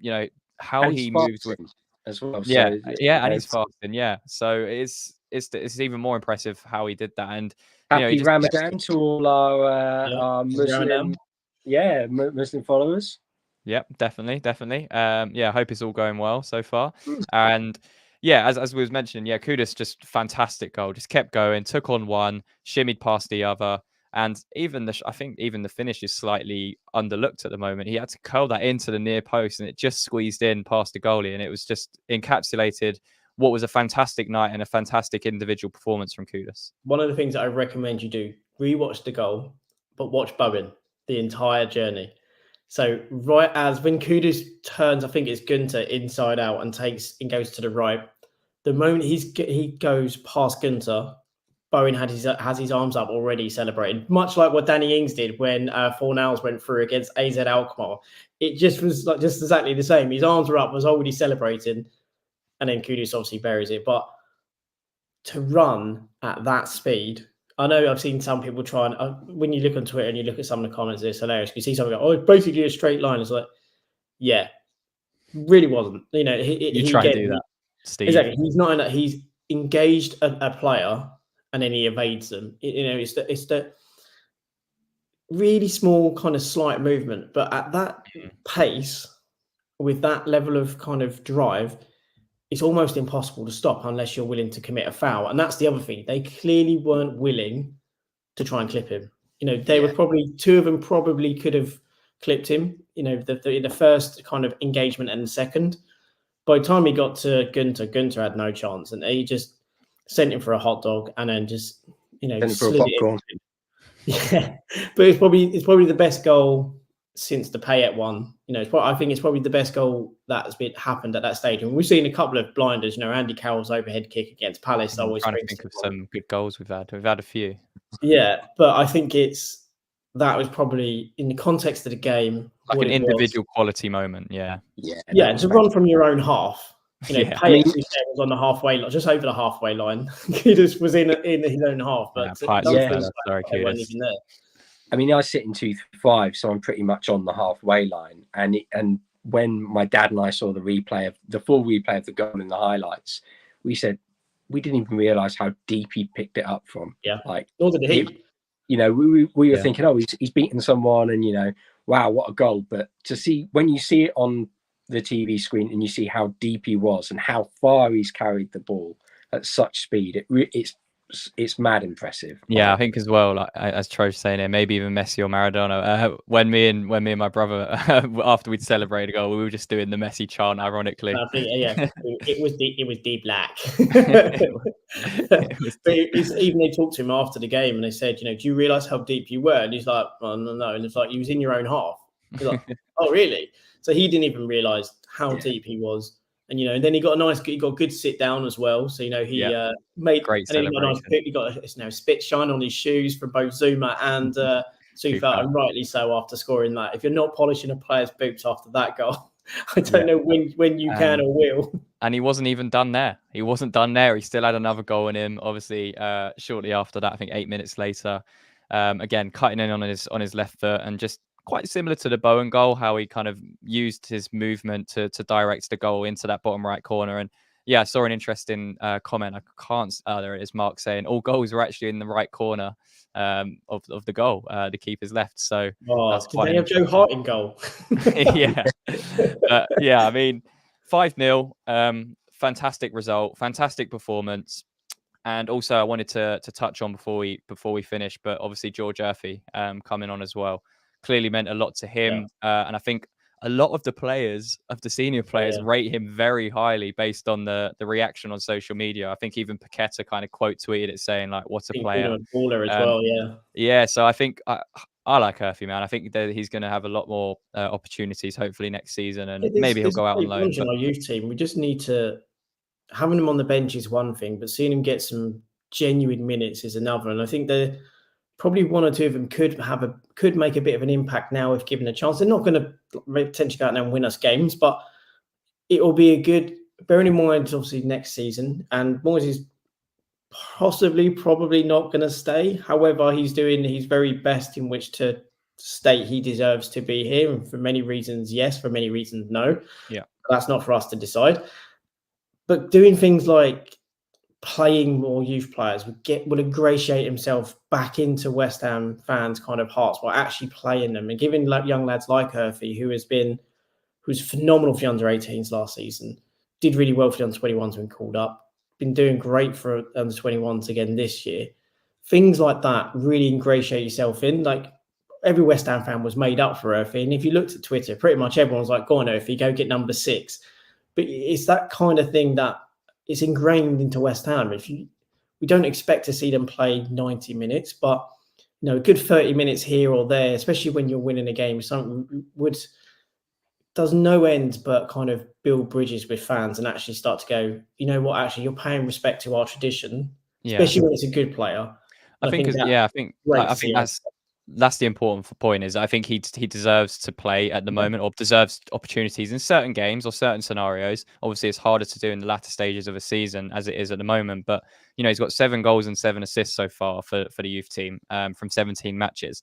how he moves with as well. So, and he's fasting. Yeah, so it's even more impressive how he did that. And happy Ramadan to all our Muslim, Muslim followers. Yep, definitely. I hope it's all going well so far. And. Yeah, as we was mentioning, Kudus just fantastic goal. Just kept going, took on one, shimmied past the other, and I think even the finish is slightly underlooked at the moment. He had to curl that into the near post, and it just squeezed in past the goalie, and it was just encapsulated what was a fantastic night and a fantastic individual performance from Kudus. One of the things that I recommend you do: rewatch the goal, but watch Bowen the entire journey. So right as when Kudus turns, I think it's Gunter inside out and goes to the right. The moment he goes past Gunter, Bowen has his arms up already celebrating, much like what Danny Ings did when Fornals went through against AZ Alkmaar. It just was like just exactly the same. His arms were up, was already celebrating, and then Kudus obviously buries it. But to run at that speed, I know I've seen some people try and when you look on Twitter and you look at some of the comments, it's hilarious. You see someone go, "Oh, it's basically a straight line." It's like, yeah, really wasn't. You try to do that. Steve. Exactly. He's not in that. He's engaged a player and then he evades them. It's the really small kind of slight movement, but at that pace, with that level of kind of drive, it's almost impossible to stop unless you're willing to commit a foul. And that's the other thing. They clearly weren't willing to try and clip him. They were probably two of them probably could have clipped him. In the first kind of engagement and the second. By the time he got to Gunter had no chance, and he just sent him for a hot dog, and then just slid it in. Yeah, but it's probably the best goal since the Payet one. I think it's probably the best goal that's happened at that stage. And we've seen a couple of blinders. Andy Carroll's overhead kick against Palace. I'm trying to think of some good goals we've had. We've had a few. Yeah, but I think that was probably in the context of the game. Like an individual quality moment, yeah. Yeah, to run from your own half. Payet was on the halfway line, just over the halfway line. Kudus was in his own half, but sorry, Kudus. Even there. I mean, I sit in 2-5, so I'm pretty much on the halfway line. And when my dad and I saw the full replay of the goal in the highlights, we said we didn't even realize how deep he picked it up from. Yeah, like nor did he. We were thinking, oh, he's beaten someone, and wow, what a goal. But to see, when you see it on the TV screen and you see how deep he was and how far he's carried the ball at such speed, it's mad impressive. Yeah, I think as well, like as Troy's saying here, maybe even Messi or Maradona. When me and my brother, after we'd celebrated a goal, we were just doing the Messi chant, ironically. I think, it was deep black. Even they talked to him after the game and they said, do you realise how deep you were? And he's like, oh, no. And it's like, he was in your own half. He's like, oh, really? So he didn't even realise how deep he was. And then he got a good sit down as well. So he made great and then celebration. he got a spit shine on his shoes from both Zuma and Sufa, and rightly so after scoring that. If you're not polishing a player's boots after that goal, I don't know when you can or will. And he wasn't even done there. He wasn't done there. He still had another goal in him. Obviously, shortly after that, I think 8 minutes later, again cutting in on his left foot, and just quite similar to the Bowen goal, how he kind of used his movement to direct the goal into that bottom right corner. And I saw an interesting comment. I can't. There it is. Mark saying all goals are actually in the right corner of the goal. The keeper's left. So that's quite. They have Joe Hart in goal. I mean, 5-0. Fantastic result. Fantastic performance. And also, I wanted to touch on before we finish, but obviously George Urphy coming on as well. Clearly meant a lot to him, and I think a lot of the senior players rate him very highly based on the reaction on social media. I think even Paqueta kind of quote tweeted it saying like, "What a player!" Baller as well, yeah. So I think I like Urphy, man. I think that he's going to have a lot more opportunities hopefully next season, and maybe he'll go out on loan. But our youth team, we just need to having him on the bench is one thing, but seeing him get some genuine minutes is another. And I think they're probably one or two of them could make a bit of an impact now if given a chance. They're not going to potentially go out there and win us games, but it will be a good. Bearing in mind, obviously next season, and Moyes is probably not going to stay. However, he's doing his very best in which to state he deserves to be here, and for many reasons, yes. For many reasons, no. Yeah, that's not for us to decide. But doing things like playing more youth players would ingratiate himself back into West Ham fans' kind of hearts by actually playing them and giving young lads like Urphy, who's phenomenal for the under 18s last season, did really well for the under 21s when called up, been doing great for under 21s again this year. Things like that really ingratiate yourself in. Like every West Ham fan was made up for Urphy, and if you looked at Twitter, pretty much everyone was like, "Go on, Urphy, go get number 6." But it's that kind of thing that it's ingrained into West Ham. We don't expect to see them play 90 minutes, but a good 30 minutes here or there, especially when you're winning a game, something does no end but kind of build bridges with fans and actually start to go, you know what, actually you're paying respect to our tradition, especially when it's a good player. I think that's the important point. Is I think he deserves to play at the moment, or deserves opportunities in certain games or certain scenarios. Obviously, it's harder to do in the latter stages of a season as it is at the moment. But he's got 7 goals and 7 assists so far for the youth team from 17 matches.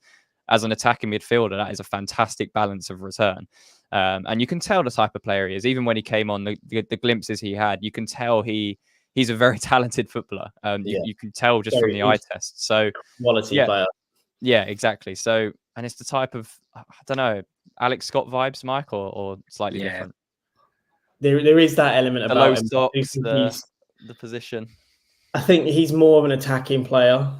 As an attacking midfielder, that is a fantastic balance of return. And you can tell the type of player he is. Even when he came on, the glimpses he had, you can tell he's a very talented footballer. You can tell just from the eye test. So quality player. Yeah, exactly. So, and it's the type of, I don't know, Alex Scott vibes, Mike, or slightly different? There is that element the about low him. Stocks, the position. I think he's more of an attacking player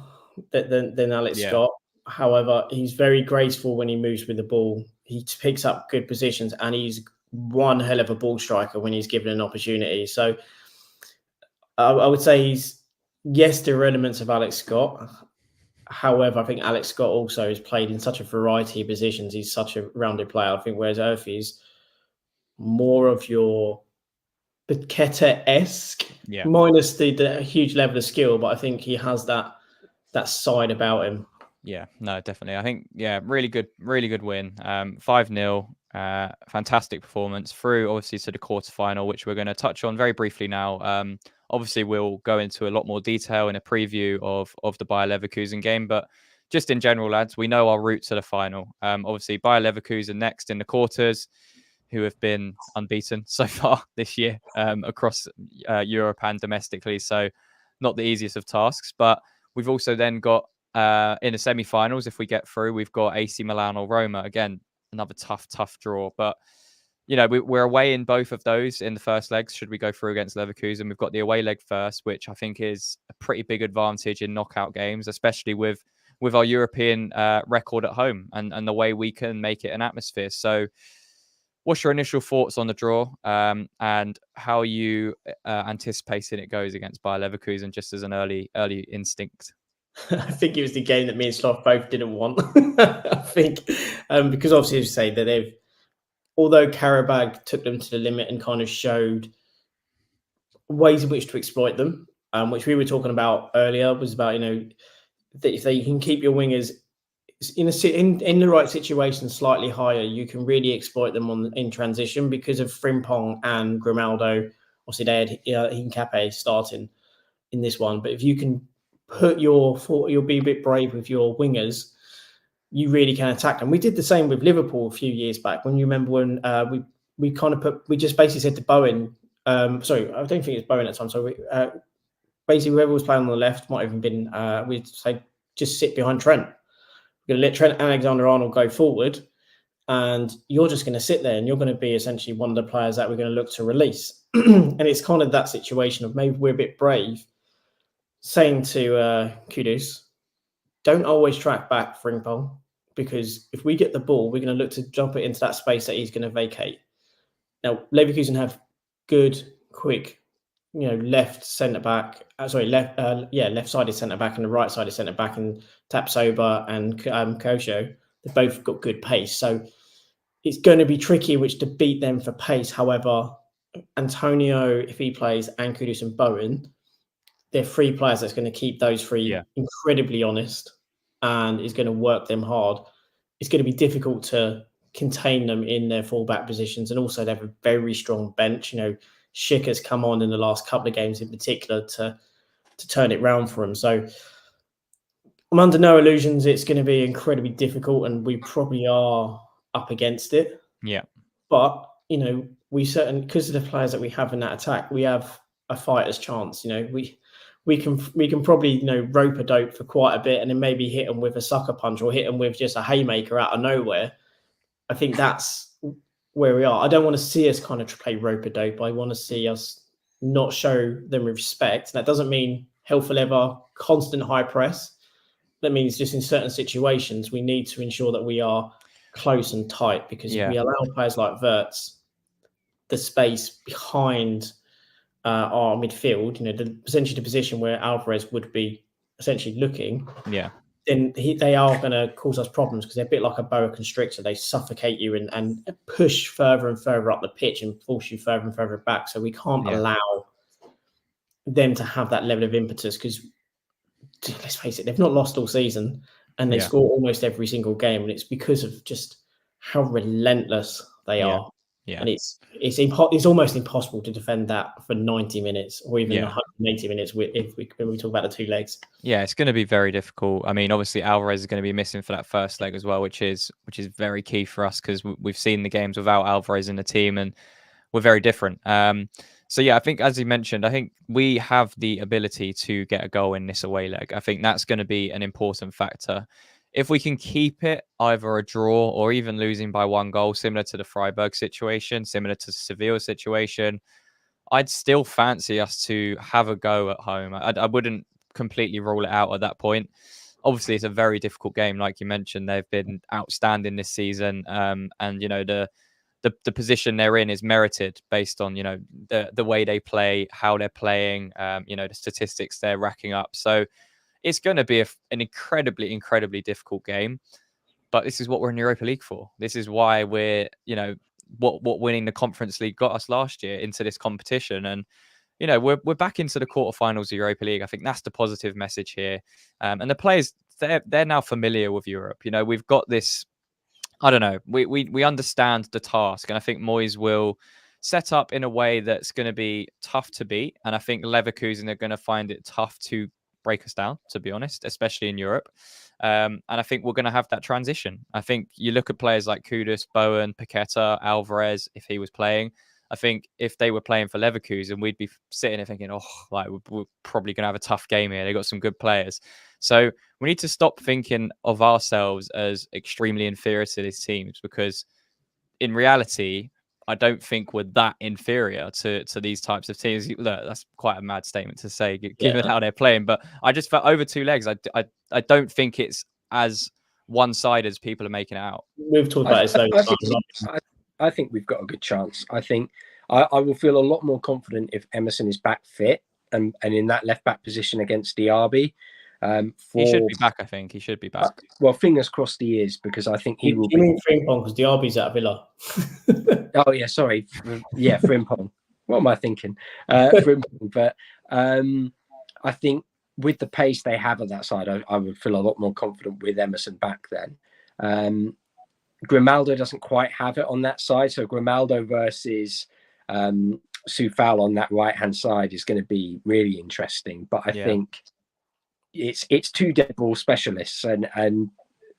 than Alex Scott. However, he's very graceful when he moves with the ball. He picks up good positions, and he's one hell of a ball striker when he's given an opportunity. So I would say there are elements of Alex Scott. However, I think Alex Scott also has played in such a variety of positions. He's such a rounded player. I think whereas Urphy is more of your Paqueta-esque, minus the huge level of skill, but I think he has that side about him. Yeah, no, definitely. I think, really good win. 5-0, fantastic performance through, obviously, to the quarterfinal, which we're going to touch on very briefly now. Obviously, we'll go into a lot more detail in a preview of the Bayer Leverkusen game, but just in general, lads, we know our route to the final. Obviously, Bayer Leverkusen next in the quarters. who have been unbeaten so far this year across Europe and domestically. So not the easiest of tasks. But we've also then got in the semi-finals, if we get through, we've got AC Milan or Roma. Again, another tough draw. But we're away in both of those in the first legs. Should we go through against Leverkusen, we've got the away leg first, which I think is a pretty big advantage in knockout games, especially with our European record at home and the way we can make it an atmosphere. So what's your initial thoughts on the draw and how you anticipating it goes against Bayer Leverkusen, just as an early instinct? I think it was the game that me and Sloth both didn't want. I think because obviously, as you say, that although Karabag took them to the limit and kind of showed ways in which to exploit them, which we were talking about earlier, was about, that if they can keep your wingers in the right situation slightly higher, you can really exploit them in transition because of Frimpong and Grimaldo. Obviously, they had Hincapié starting in this one, but if you can you'll be a bit brave with your wingers, you really can attack them. We did the same with Liverpool a few years back. When you remember when we just basically said to Bowen, sorry, I don't think it was Bowen at the time. So basically whoever was playing on the left might have even been, we'd say just sit behind Trent. We're going to let Trent Alexander-Arnold go forward, and you're just going to sit there and you're going to be essentially one of the players that we're going to look to release. And it's kind of that situation of maybe we're a bit brave, saying to Kudus, don't always track back Frimpong, because if we get the ball, we're going to look to jump it into that space that he's going to vacate. Now, Leverkusen have good, quick, left centre-back, left-sided centre-back and the right-sided centre-back, and Tapsoba and Kosho. They've both got good pace. So it's going to be tricky which to beat them for pace. However, Antonio, if he plays, and Kudus and Bowen, they're three players that's going to keep those three incredibly honest and is going to work them hard. It's going to be difficult to contain them in their fullback positions. And also they have a very strong bench. Schick has come on in the last couple of games in particular to turn it round for them. So I'm under no illusions it's going to be incredibly difficult, and we probably are up against it. Yeah. But, we certainly, because of the players that we have in that attack, we have a fighter's chance. We can probably rope a dope for quite a bit and then maybe hit them with a sucker punch or hit them with just a haymaker out of nowhere. I think that's where we are. I don't want to see us kind of play rope a dope. I want to see us not show them respect. That doesn't mean hell for leather, constant high press. That means just in certain situations we need to ensure that we are close and tight, because if we allow players like Wirtz the space behind our midfield, essentially the position where Alvarez would be essentially looking, then they are going to cause us problems, because they're a bit like a boa constrictor. They suffocate you and push further and further up the pitch and force you further and further back. So we can't allow them to have that level of impetus, because let's face it, they've not lost all season and they score almost every single game, and it's because of just how relentless they are. Yeah. And it's almost impossible to defend that for 90 minutes or even 180 minutes when we talk about the two legs. Yeah, it's going to be very difficult. I mean, obviously Alvarez is going to be missing for that first leg as well, which is very key for us, because we've seen the games without Alvarez in the team and we're very different. So yeah, I think, as you mentioned, I think we have the ability to get a goal in this away leg. I think that's going to be an important factor. If we can keep it either a draw or even losing by one goal, similar to the Freiburg situation, similar to the Seville situation, I'd still fancy us to have a go at home. I wouldn't completely rule it out at that point. Obviously, it's a very difficult game. Like you mentioned, they've been outstanding this season. And, the position they're in is merited based on, the way they play, how they're playing, the statistics they're racking up. So it's going to be an incredibly difficult game, but this is what we're in Europa League for. This is why we're, what winning the Conference League got us last year into this competition. And, we're back into the quarterfinals of Europa League. I think that's the positive message here. And the players, they're now familiar with Europe. We've got this, I don't know, we understand the task. And I think Moyes will set up in a way that's going to be tough to beat. And I think Leverkusen are going to find it tough to break us down, to be honest, especially in Europe. And I think we're going to have that transition. I think you look at players like Kudus, Bowen, Paqueta, Alvarez, if he was playing. I think if they were playing for Leverkusen, we'd be sitting there thinking, oh, like we're probably going to have a tough game here. They got some good players. So we need to stop thinking of ourselves as extremely inferior to these teams, because in reality, I don't think we're that inferior to these types of teams. Look, that's quite a mad statement to say, given how they're playing. But I just felt over two legs. I don't think it's as one-sided as people are making it out. We've talked about it loads of times. I think we've got a good chance. I think I will feel a lot more confident if Emerson is back fit and in that left back position against Diaby. He should be back. I think he should be back. Well, fingers crossed he is, because I think he will be. You mean Frimpong, because Diaby's at Villa? Oh yeah, sorry. Yeah, Frimpong. What am I thinking? Frimpong. But I think with the pace they have at that side, I would feel a lot more confident with Emerson back then. Grimaldo doesn't quite have it on that side, so Grimaldo versus Soufal on that right hand side is going to be really interesting. But I think it's two dead ball specialists, and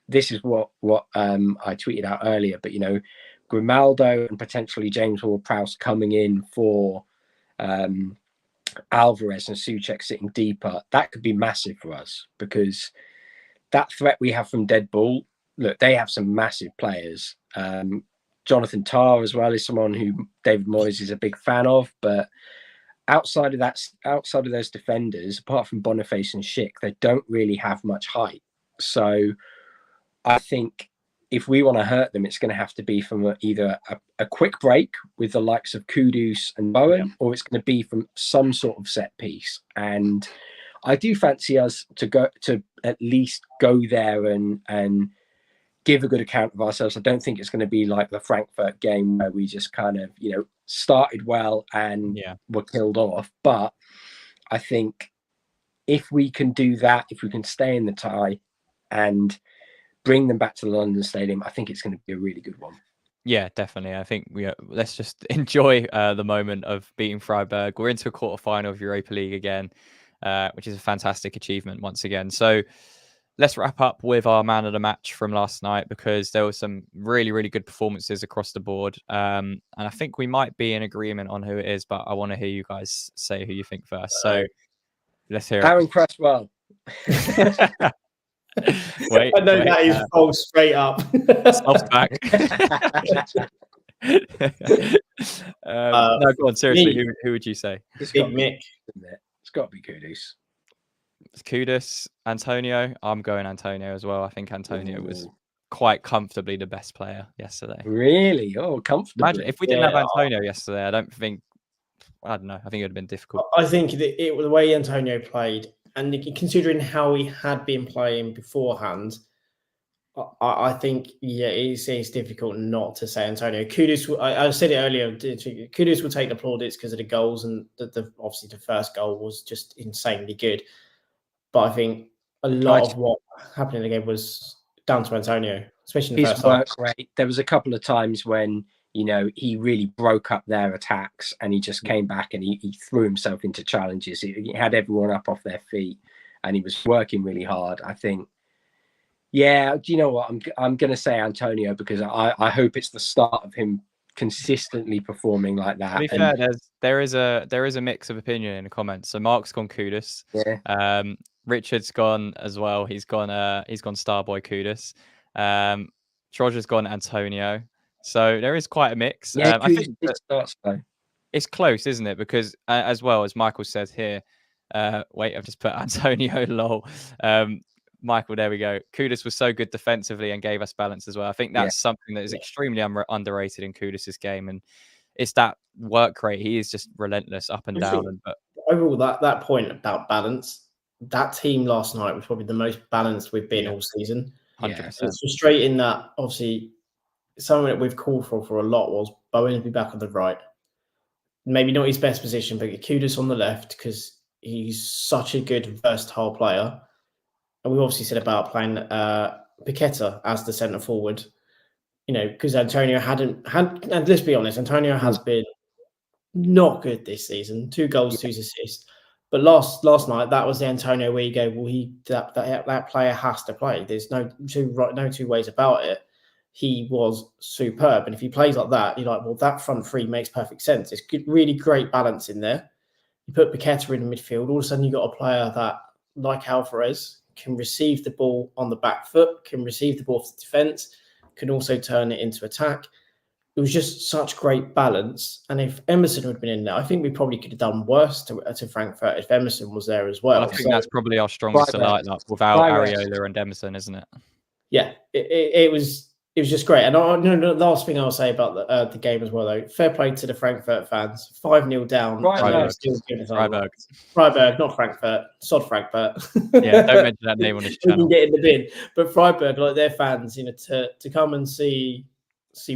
this is what I tweeted out earlier. But Grimaldo and potentially James Ward-Prowse coming in for Alvarez and Souček sitting deeper, that could be massive for us, because that threat we have from dead ball. Look, they have some massive players. Jonathan Tah as well is someone who David Moyes is a big fan of. But outside of those defenders, apart from Boniface and Schick, they don't really have much height. So I think if we want to hurt them, it's going to have to be from either a quick break with the likes of Kudus and Bowen, or it's going to be from some sort of set piece. And I do fancy us to at least go there and give a good account of ourselves. I don't think it's going to be like the Frankfurt game where we just kind of, started well and were killed off. But I think if we can do that, if we can stay in the tie and bring them back to the London Stadium, I think it's going to be a really good one. Yeah, definitely. I think let's just enjoy the moment of beating Freiburg. We're into a quarterfinal of Europa League again, which is a fantastic achievement once again. So let's wrap up with our man of the match from last night, because there were some really, really good performances across the board. And I think we might be in agreement on who it is, but I want to hear you guys say who you think first. So let's hear Aaron Cresswell. Wait, I know that is false straight up. Stuff's back. No, go on. Seriously, who would you say? Big Mick. It's got to be Kudus. Kudus, Antonio. I'm going Antonio as well. I think Antonio was quite comfortably the best player yesterday. Really? Oh, comfortably. Imagine if we didn't have Antonio yesterday, I don't think it would have been difficult. I think it was the way Antonio played, and considering how he had been playing beforehand, I think it's difficult not to say Antonio. Kudus, I said it earlier, Kudus will take the plaudits because of the goals, and obviously the first goal was just insanely good. But I think a lot of what happened in the game was down to Antonio, especially in the first half. Rate. There was a couple of times when he really broke up their attacks, and he just came back and he threw himself into challenges. He had everyone up off their feet, and he was working really hard. I think, do you know what? I'm going to say Antonio, because I hope it's the start of him consistently performing like that. To be fair, there is a mix of opinion in the comments. So Mark's gone Kudus. Yeah. Richard's gone as well. He's gone Starboy Kudus. Troja's gone Antonio. So there is quite a mix. Yeah, I think it's close, isn't it? Because as well as Michael says here, wait, I've just put Antonio lol. Michael, there we go. Kudus was so good defensively and gave us balance as well. I think that's something that is extremely underrated in Kudus's game, and it's that work rate. He is just relentless up and down. But overall, that point about balance, that team last night was probably the most balanced we've been all season. 100%. It's frustrating that obviously something that we've called for a lot was Bowen to be back on the right. Maybe not his best position, but Kudus on the left, because he's such a good versatile player. And we obviously said about playing Paqueta as the centre forward, because Antonio and let's be honest, Antonio has been not good this season. 2 goals, 2 assists. But last night, that was the Antonio where you go, well, that player has to play. There's no two ways about it. He was superb, and if he plays like that, you're like, well, that front three makes perfect sense. It's really great balance in there. You put Paqueta in the midfield, all of a sudden you got a player that, like Alvarez, can receive the ball on the back foot, can receive the ball for defence, can also turn it into attack. It was just such great balance. And if Emerson had been in there, I think we probably could have done worse to Frankfurt if Emerson was there as well. I think that's probably our strongest alignment without Areola and Emerson, isn't it? Yeah, it was just great. And the last thing I'll say about the game as well, though, fair play to the Frankfurt fans. 5-0 down. Freiburg, not Frankfurt. Sod Frankfurt. Yeah, don't mention that name on this channel. We can get in the bin. But Freiburg, like their fans, to come and see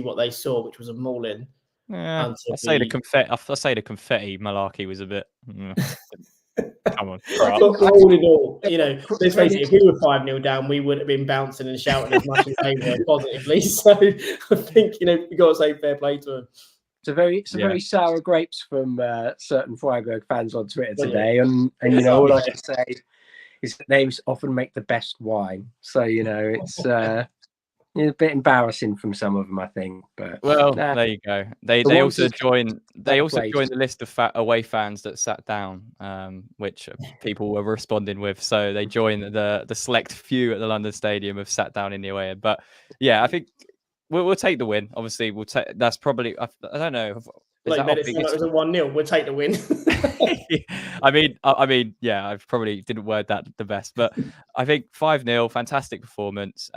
what they saw, which was a mauling. Yeah, I say the confetti malarkey was a bit. Come on. All in all, let's face it, if we were 5-0 down, we would have been bouncing and shouting as much as they were positively. So I think, we got to say fair play to them. It's very sour grapes from certain Freiburg fans on Twitter today. And all I can say is that they often make the best wine. So, it's a bit embarrassing from some of them, I think. But there you go. They also joined the list of away fans that sat down, which people were responding with. So they joined the select few at the London Stadium have sat down in the away end. But yeah, I think we'll take the win. Obviously, we'll take. That's probably. I don't know. Like it was a 1-0. We'll take the win. I mean, yeah, I probably didn't word that the best, but I think 5-0, fantastic performance.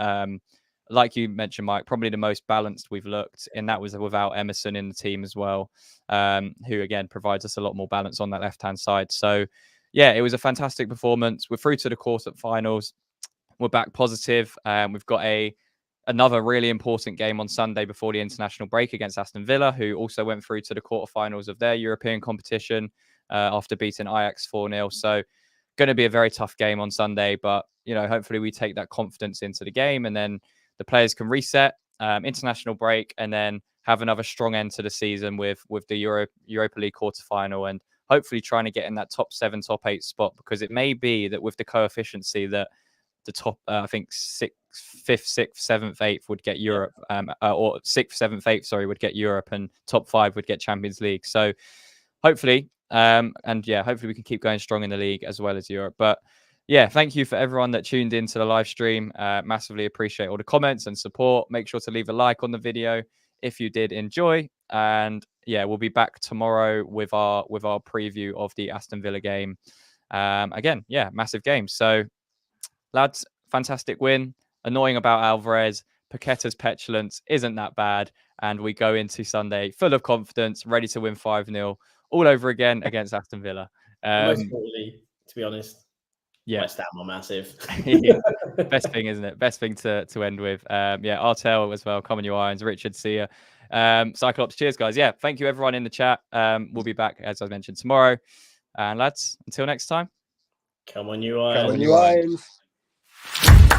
Like you mentioned, Mike, probably the most balanced we've looked, and that was without Emerson in the team as well, who again provides us a lot more balance on that left-hand side. So, yeah, it was a fantastic performance. We're through to the quarterfinals. We're back positive. We've got another really important game on Sunday before the international break against Aston Villa, who also went through to the quarterfinals of their European competition after beating Ajax 4-0. So, going to be a very tough game on Sunday, but hopefully we take that confidence into the game, and then the players can reset, international break, and then have another strong end to the season with the Europa League quarterfinal, and hopefully trying to get in that top 7, top 8 spot, because it may be that with the coefficiency that the top, I think 5th, 6th, 7th, 8th would get Europe, or 6th, 7th, 8th, sorry, would get Europe, and top 5 would get Champions League. So hopefully, hopefully we can keep going strong in the league as well as Europe. But yeah, thank you for everyone that tuned into the live stream. Massively appreciate all the comments and support. Make sure to leave a like on the video if you did enjoy. And yeah, we'll be back tomorrow with our preview of the Aston Villa game. Again, yeah, massive game. So lads, fantastic win. Annoying about Alvarez. Paqueta's petulance isn't that bad. And we go into Sunday full of confidence, ready to win 5-0 all over again against Aston Villa. Most importantly, to be honest. Yeah, West Ham are massive. Best thing, isn't it? Best thing to end with. Artel as well. Common New Irons, Richard, see ya. Cyclops, cheers, guys. Yeah, thank you everyone in the chat. We'll be back, as I mentioned, tomorrow. And lads, until next time. Come on, you Irons. Come on, you Irons.